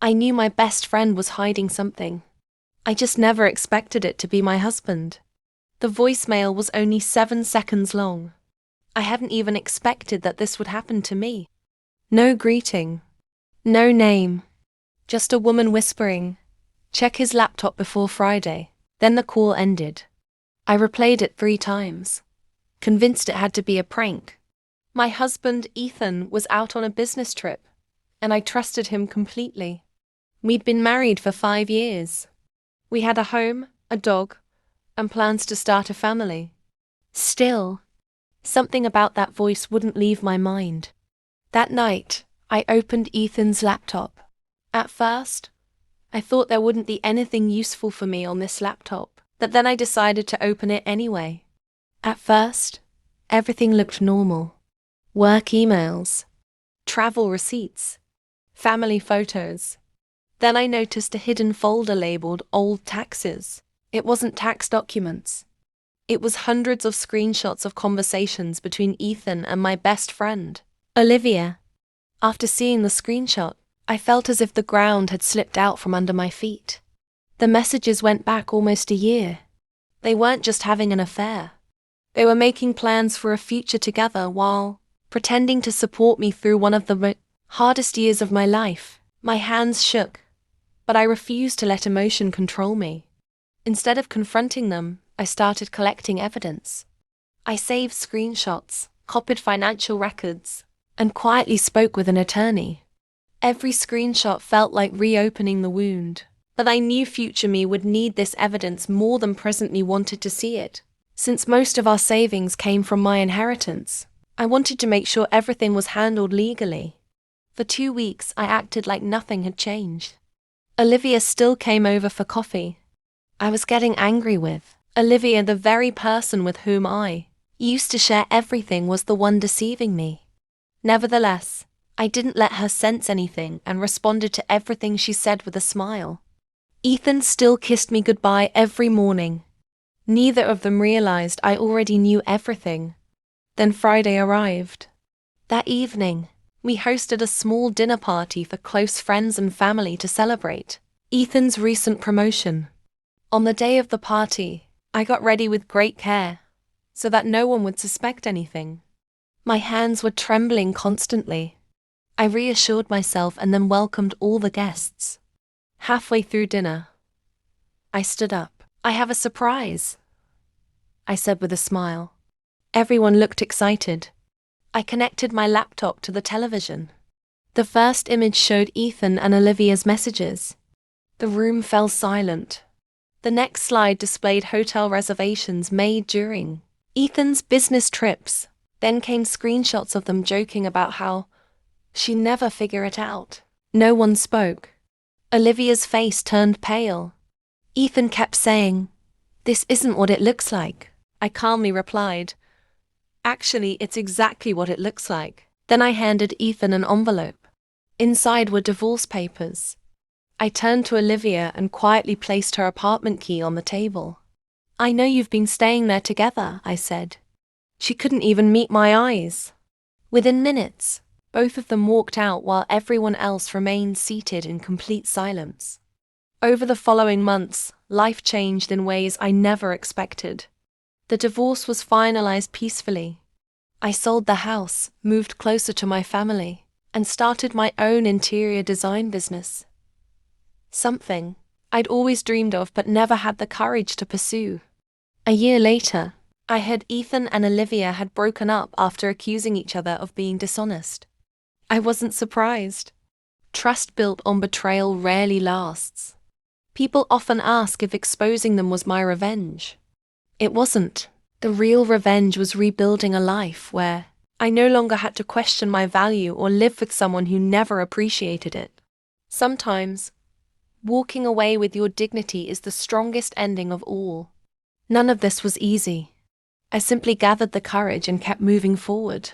I knew my best friend was hiding something. I just never expected it to be my husband. The voicemail was only 7 seconds long. I hadn't even expected that this would happen to me. No greeting. No name. Just a woman whispering, "Check his laptop before Friday." Then the call ended. I replayed it 3 times, convinced it had to be a prank. My husband, Ethan, was out on a business trip, and I trusted him completely. We'd been married for 5 years. We had a home, a dog, and plans to start a family. Still, something about that voice wouldn't leave my mind. That night, I opened Ethan's laptop. At first, I thought there wouldn't be anything useful for me on this laptop, but then I decided to open it anyway. At first, everything looked normal. Work emails, travel receipts, family photos. Then I noticed a hidden folder labeled Old Taxes. It wasn't tax documents. It was hundreds of screenshots of conversations between Ethan and my best friend, Olivia. After seeing the screenshot, I felt as if the ground had slipped out from under my feet. The messages went back almost a year. They weren't just having an affair. They were making plans for a future together while pretending to support me through one of the hardest years of my life. My hands shook, but I refused to let emotion control me. Instead of confronting them, I started collecting evidence. I saved screenshots, copied financial records, and quietly spoke with an attorney. Every screenshot felt like reopening the wound, but I knew future me would need this evidence more than present me wanted to see it. Since most of our savings came from my inheritance, I wanted to make sure everything was handled legally. For 2 weeks, I acted like nothing had changed. Olivia still came over for coffee. I was getting angry with Olivia, the very person with whom I used to share everything, was the one deceiving me. Nevertheless, I didn't let her sense anything and responded to everything she said with a smile. Ethan still kissed me goodbye every morning. Neither of them realized I already knew everything. Then Friday arrived. That evening, we hosted a small dinner party for close friends and family to celebrate Ethan's recent promotion. On the day of the party, I got ready with great care, so that no one would suspect anything. My hands were trembling constantly. I reassured myself and then welcomed all the guests. Halfway through dinner, I stood up. "I have a surprise," I said with a smile. Everyone looked excited. I connected my laptop to the television. The first image showed Ethan and Olivia's messages. The room fell silent. The next slide displayed hotel reservations made during Ethan's business trips. Then came screenshots of them joking about how she'd never figure it out. No one spoke. Olivia's face turned pale. Ethan kept saying, "This isn't what it looks like." I calmly replied, "Actually, it's exactly what it looks like." Then I handed Ethan an envelope. Inside were divorce papers. I turned to Olivia and quietly placed her apartment key on the table. "I know you've been staying there together," I said. She couldn't even meet my eyes. Within minutes, both of them walked out while everyone else remained seated in complete silence. Over the following months, life changed in ways I never expected. The divorce was finalized peacefully. I sold the house, moved closer to my family, and started my own interior design business. Something I'd always dreamed of but never had the courage to pursue. A year later, I heard Ethan and Olivia had broken up after accusing each other of being dishonest. I wasn't surprised. Trust built on betrayal rarely lasts. People often ask if exposing them was my revenge. It wasn't. The real revenge was rebuilding a life where I no longer had to question my value or live with someone who never appreciated it. Sometimes, walking away with your dignity is the strongest ending of all. None of this was easy. I simply gathered the courage and kept moving forward.